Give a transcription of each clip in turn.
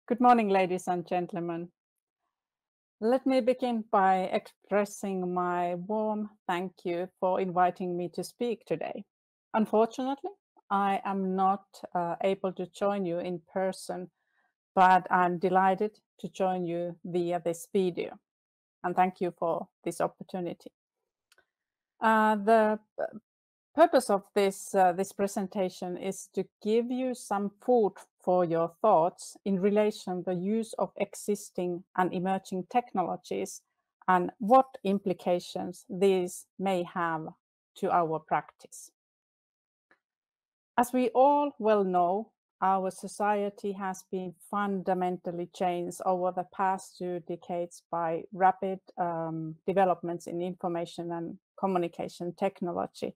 Good morning, ladies and gentlemen. Let me begin by expressing my warm thank you for inviting me to speak today. Unfortunately, I am not able to join you in person, but I'm delighted to join you via this video. And thank you for this opportunity. The purpose of this presentation is to give you some food for your thoughts in relation to the use of existing and emerging technologies and what implications these may have to our practice. As we all well know, our society has been fundamentally changed over the past 2 decades by rapid developments in information and communication technology.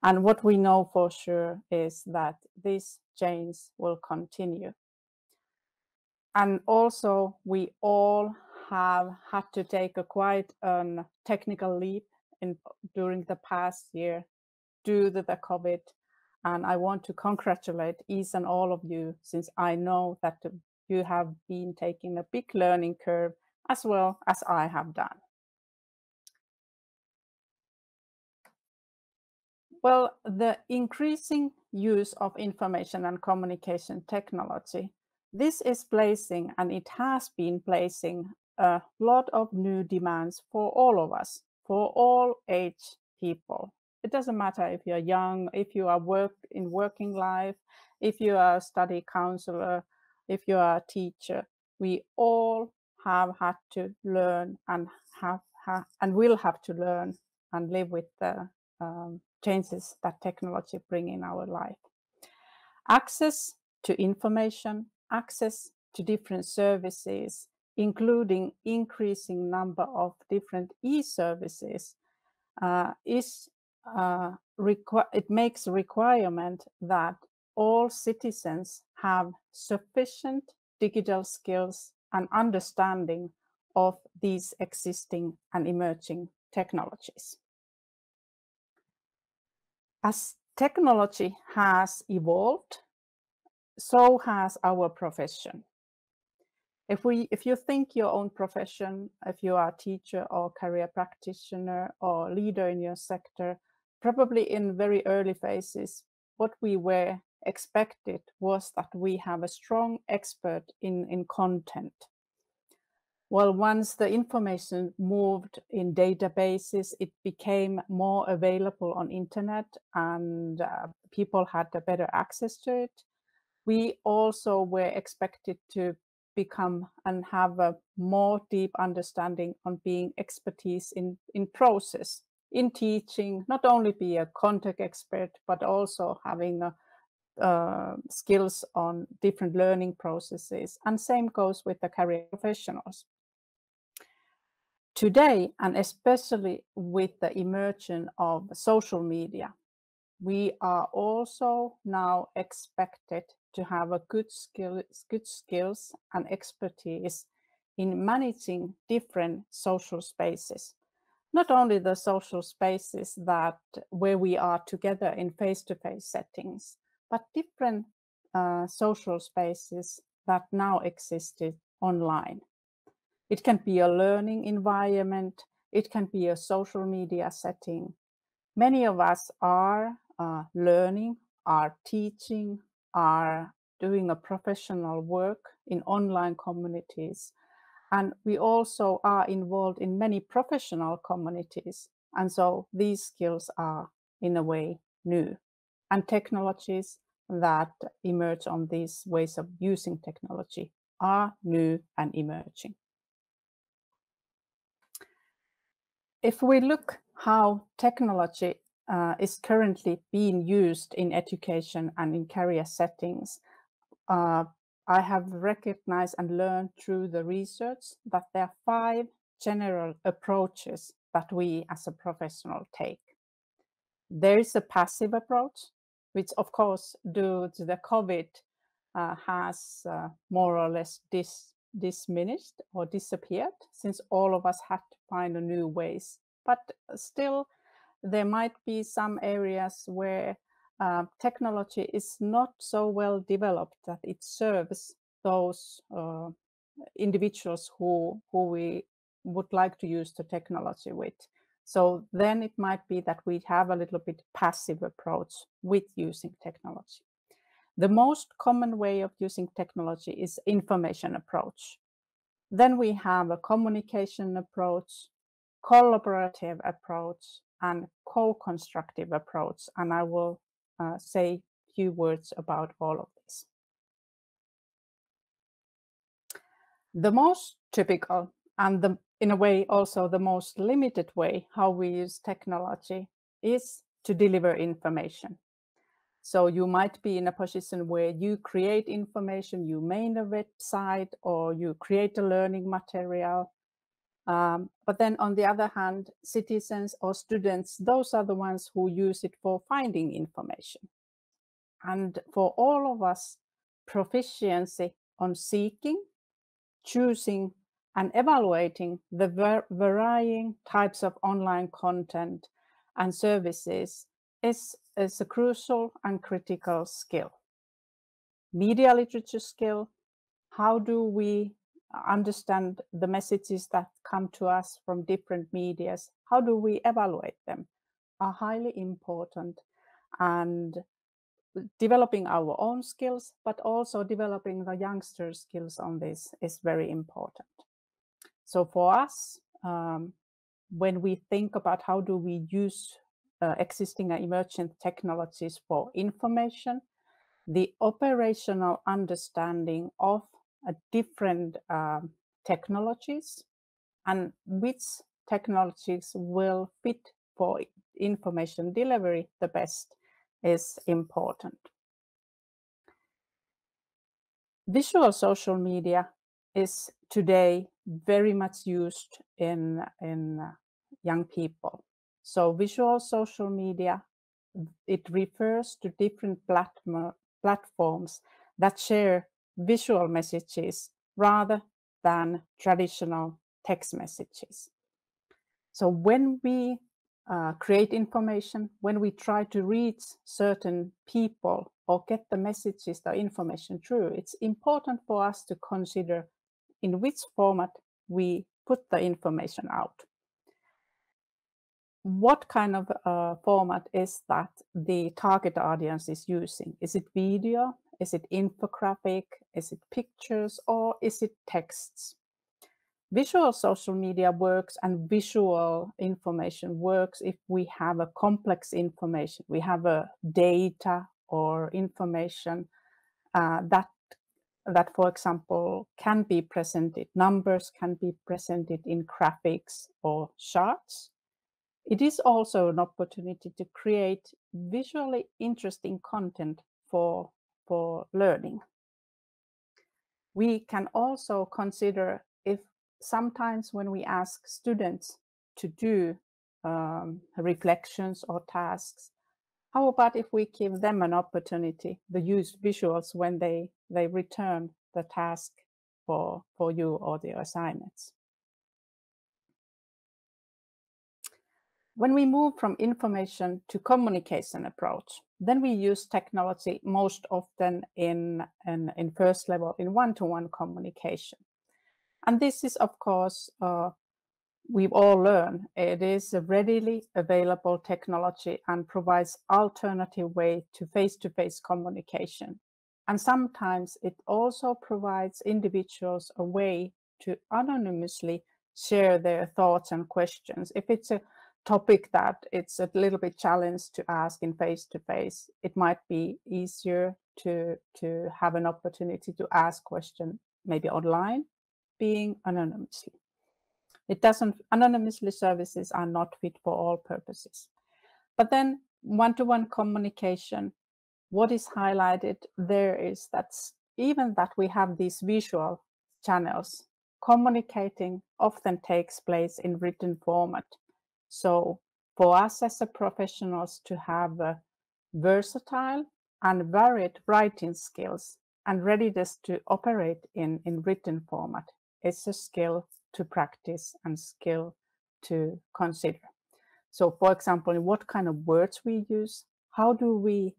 And what we know for sure is that this change will continue. And also, we all have had to take a quite technical leap during the past year due to the COVID. And I want to congratulate each and all of you, since I know that you have been taking a big learning curve as well as I have done. Well, the increasing use of information and communication technology, this is placing, and it has been placing, a lot of new demands for all of us, for all age people. It doesn't matter if you're young, if you are in working life, if you are a study counselor, if you are a teacher. We all have had to learn and will have to learn and live with the changes that technology bring in our life. Access to information, access to different services, including increasing number of different e-services, it makes a requirement that all citizens have sufficient digital skills and understanding of these existing and emerging technologies. As technology has evolved, so has our profession. If you think your own profession, if you are a teacher or career practitioner or leader in your sector, probably in very early phases, what we were expected was that we have a strong expert in content. Well, once the information moved in databases, it became more available on internet and people had a better access to it. We also were expected to become and have a more deep understanding on being expertise in process, in teaching, not only be a content expert, but also having skills on different learning processes. And same goes with the career professionals. Today, and especially with the emergence of social media, we are also now expected to have a good skills and expertise in managing different social spaces. Not only the social spaces where we are together in face-to-face settings, but different social spaces that now existed online. It can be a learning environment, it can be a social media setting. Many of us are learning, are teaching, are doing a professional work in online communities. And we also are involved in many professional communities. And so these skills are in a way new. And technologies that emerge on these ways of using technology are new and emerging. If we look how technology is currently being used in education and in career settings, I have recognized and learned through the research that there are 5 general approaches that we as a professional take. There is a passive approach, which of course due to the COVID has more or less diminished or disappeared, since all of us had to find new ways. But still, there might be some areas where technology is not so well developed that it serves those individuals who we would like to use the technology with. So then it might be that we have a little bit passive approach with using technology. The most common way of using technology is information approach. Then we have a communication approach, collaborative approach, and co-constructive approach. And I will say a few words about all of this. The most typical and in a way also the most limited way how we use technology is to deliver information. So you might be in a position where you create information, you make a website or you create a learning material. But then on the other hand, citizens or students, those are the ones who use it for finding information. And for all of us, proficiency on seeking, choosing, and evaluating the varying types of online content and services is a crucial and critical skill. Media literature skill, how do we understand the messages that come to us from different medias? How do we evaluate them? Are highly important, and developing our own skills, but also developing the youngsters' skills on this is very important. So for us, when we think about how do we use existing and emerging technologies for information, the operational understanding of different technologies and which technologies will fit for information delivery the best is important. Visual social media is today very much used in young people. So visual social media, it refers to different platforms that share visual messages rather than traditional text messages. So when we create information, when we try to reach certain people or get the messages, the information through, it's important for us to consider in which format we put the information out. What kind of format is that the target audience is using? Is it video? Is it infographic? Is it pictures? Or is it texts? Visual social media works and visual information works if we have a complex information. We have a data or information that, for example, can be presented. Numbers can be presented in graphics or charts. It is also an opportunity to create visually interesting content for learning. We can also consider if sometimes when we ask students to do reflections or tasks, how about if we give them an opportunity to use visuals when they return the task for you or the assignments? When we move from information to communication approach, then we use technology most often in first level in one-to-one communication. And this is, of course, we've all learned, it is a readily available technology and provides alternative way to face-to-face communication. And sometimes it also provides individuals a way to anonymously share their thoughts and questions. If it's a topic that it's a little bit challenged to ask in face-to-face, it might be easier to have an opportunity to ask questions maybe online, being anonymously. Anonymously services are not fit for all purposes. But then one-to-one communication, what is highlighted there is that even that we have these visual channels, communicating often takes place in written format. So for us as a professionals to have a versatile and varied writing skills and readiness to operate in written format is a skill to practice and skill to consider. So for example, what kind of words we use, how do we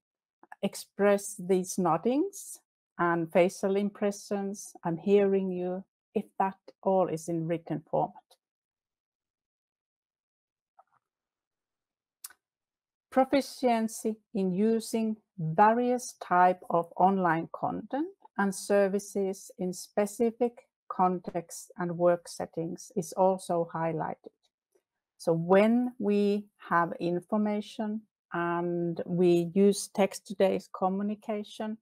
express these noddings and facial impressions and hearing you, if that all is in written format. Proficiency in using various types of online content and services in specific contexts and work settings is also highlighted. So when we have information and we use text-based communication,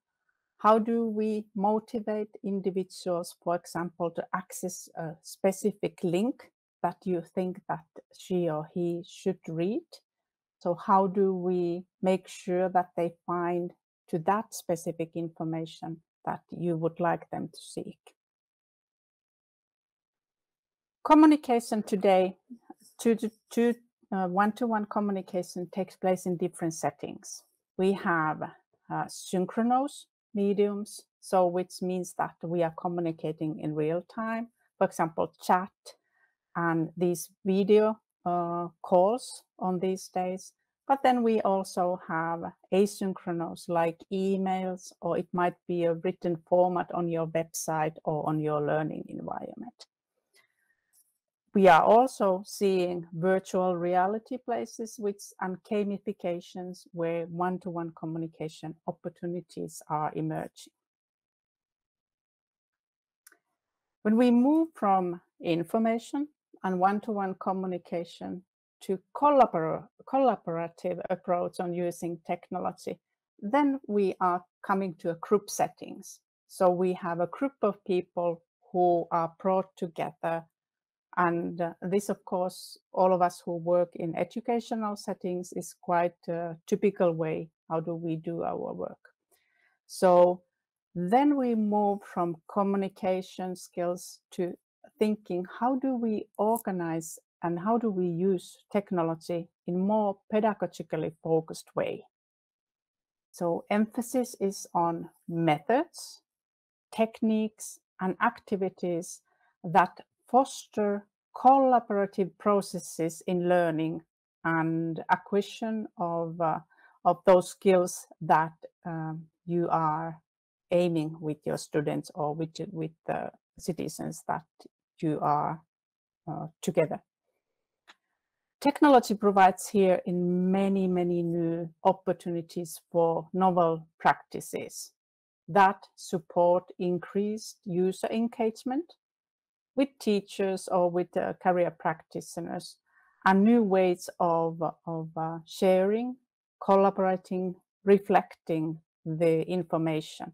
how do we motivate individuals, for example, to access a specific link that you think that she or he should read? So how do we make sure that they find to that specific information that you would like them to seek? Communication today, one-to-one communication takes place in different settings. We have synchronous mediums, so which means that we are communicating in real time, for example, chat and these video calls on these days. But then we also have asynchronous, like emails, or it might be a written format on your website or on your learning environment. We are also seeing virtual reality places and gamifications where one-to-one communication opportunities are emerging. When we move from information and one-to-one communication to collaborative approach on using technology, then we are coming to a group settings. So we have a group of people who are brought together. And this, of course, all of us who work in educational settings is quite a typical way. How do we do our work? So then we move from communication skills to thinking, how do we organize and how do we use technology in more pedagogically focused way? So emphasis is on methods, techniques, and activities that foster collaborative processes in learning and acquisition of those skills that you are aiming with your students or with the citizens that you are together. Technology provides here in many new opportunities for novel practices that support increased user engagement with teachers or with career practitioners, and new ways of sharing, collaborating, reflecting the information.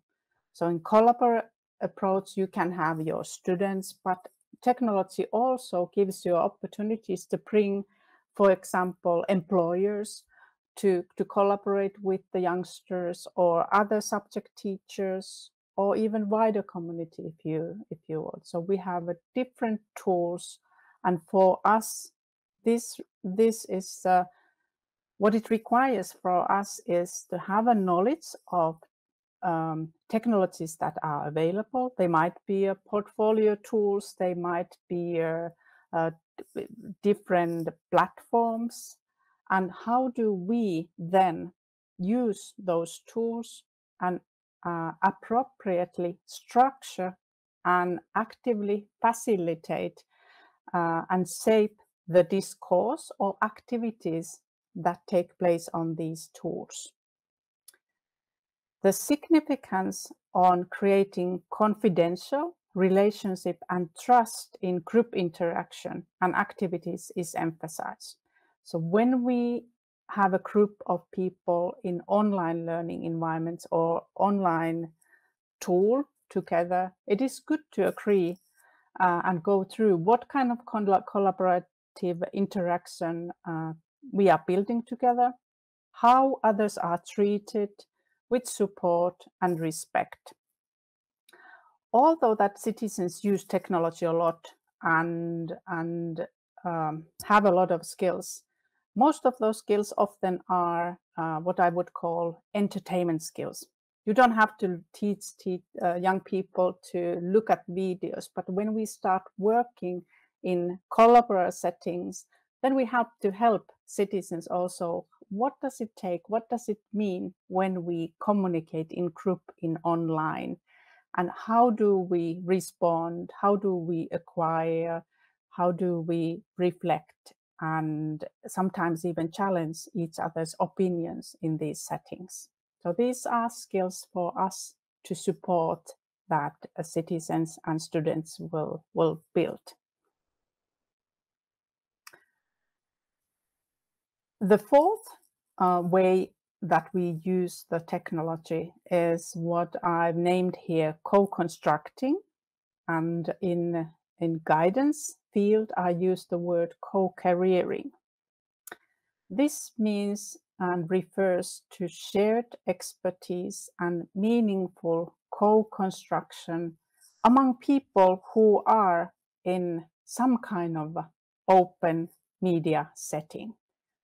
So in collaborative approach, you can have your students, but technology also gives you opportunities to bring, for example, employers to collaborate with the youngsters or other subject teachers, or even wider community if you want. So we have different tools, and for us, this is what it requires for us is to have a knowledge of technologies that are available. They might be portfolio tools, they might be different platforms, and how do we then use those tools and appropriately structure and actively facilitate and shape the discourse or activities that take place on these tools. The significance on creating confidential relationship and trust in group interaction and activities is emphasized. So when we have a group of people in online learning environments or online tool together, it is good to agree and go through what kind of collaborative interaction we are building together, how others are treated with support and respect. Although that citizens use technology a lot and have a lot of skills, most of those skills often are what I would call entertainment skills. You don't have to teach young people to look at videos, but when we start working in collaborative settings, then we have to help citizens also. What does it take? What does it mean when we communicate in group in online? And how do we respond? How do we acquire? How do we reflect and sometimes even challenge each other's opinions in these settings? So these are skills for us to support that citizens and students will build. The fourth way that we use the technology is what I've named here co-constructing, and in guidance field I use the word co-careering. This means and refers to shared expertise and meaningful co-construction among people who are in some kind of open media setting.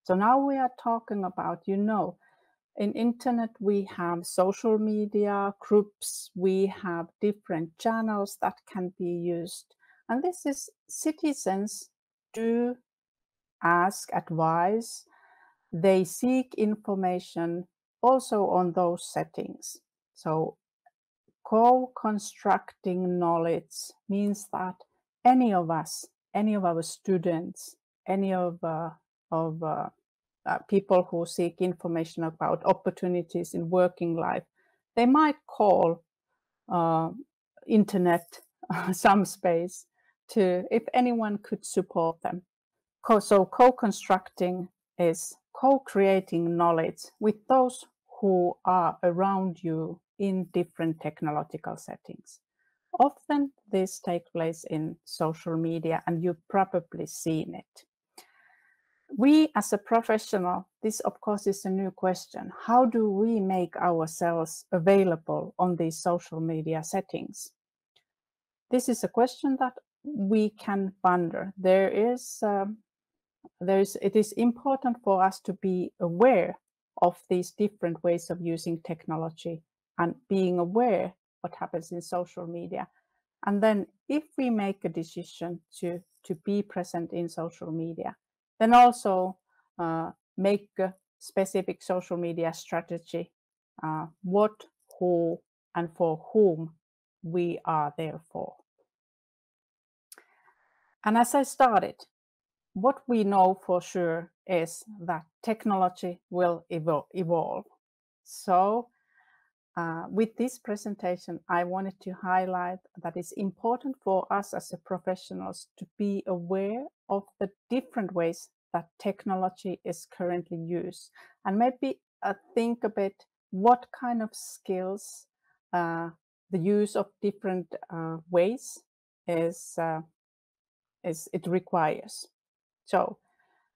So now we are talking about, in internet we have social media groups, we have different channels that can be used. And this is citizens do ask advice, they seek information also on those settings. So co-constructing knowledge means that any of us, any of our students, any of people who seek information about opportunities in working life, they might call internet some space to if anyone could support them. So co-constructing is co-creating knowledge with those who are around you in different technological settings. Often this takes place in social media, and you've probably seen it. We as a professional, this of course is a new question. How do we make ourselves available on these social media settings? This is a question that we can ponder. It is important for us to be aware of these different ways of using technology and being aware what happens in social media. And then if we make a decision to be present in social media, then also make a specific social media strategy, what, who, and for whom we are there for. And as I started, what we know for sure is that technology will evolve. So with this presentation, I wanted to highlight that it's important for us as professionals to be aware of the different ways that technology is currently used, and maybe think a bit what kind of skills the use of different ways it requires. So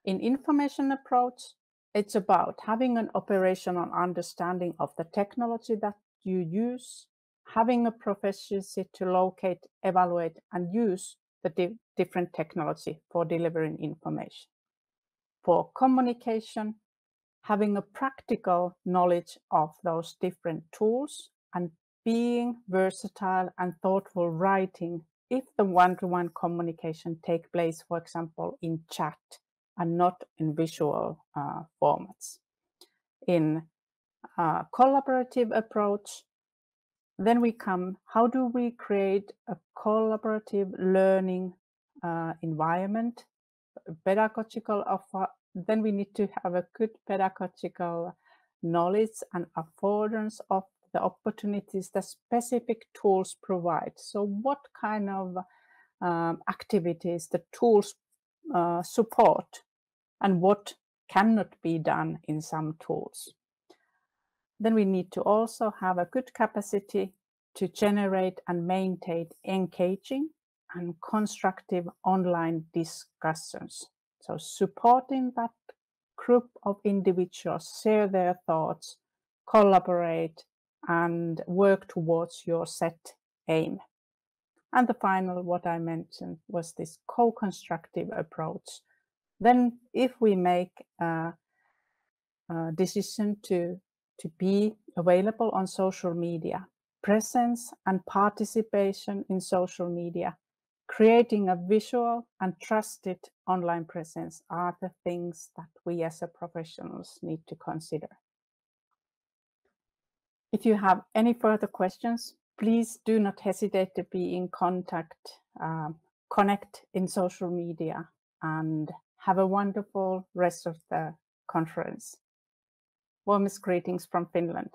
in information approach, it's about having an operational understanding of the technology that you use, having a proficiency to locate, evaluate, and use the different technology for delivering information. For communication, having a practical knowledge of those different tools and being versatile and thoughtful writing if the one-to-one communication take place, for example, in chat and not in visual formats. In collaborative approach, then we come, how do we create a collaborative learning environment, pedagogical then we need to have a good pedagogical knowledge and affordance of the opportunities that specific tools provide. So what kind of activities the tools support and what cannot be done in some tools. Then we need to also have a good capacity to generate and maintain engaging and constructive online discussions. So supporting that group of individuals, share their thoughts, collaborate, and work towards your set aim. And the final, what I mentioned, was this co-constructive approach. Then if we make a decision to be available on social media, presence and participation in social media, creating a visual and trusted online presence are the things that we as professionals need to consider. If you have any further questions, Please do not hesitate to be in contact, connect in social media, and have a wonderful rest of the conference. Warmest greetings from Finland.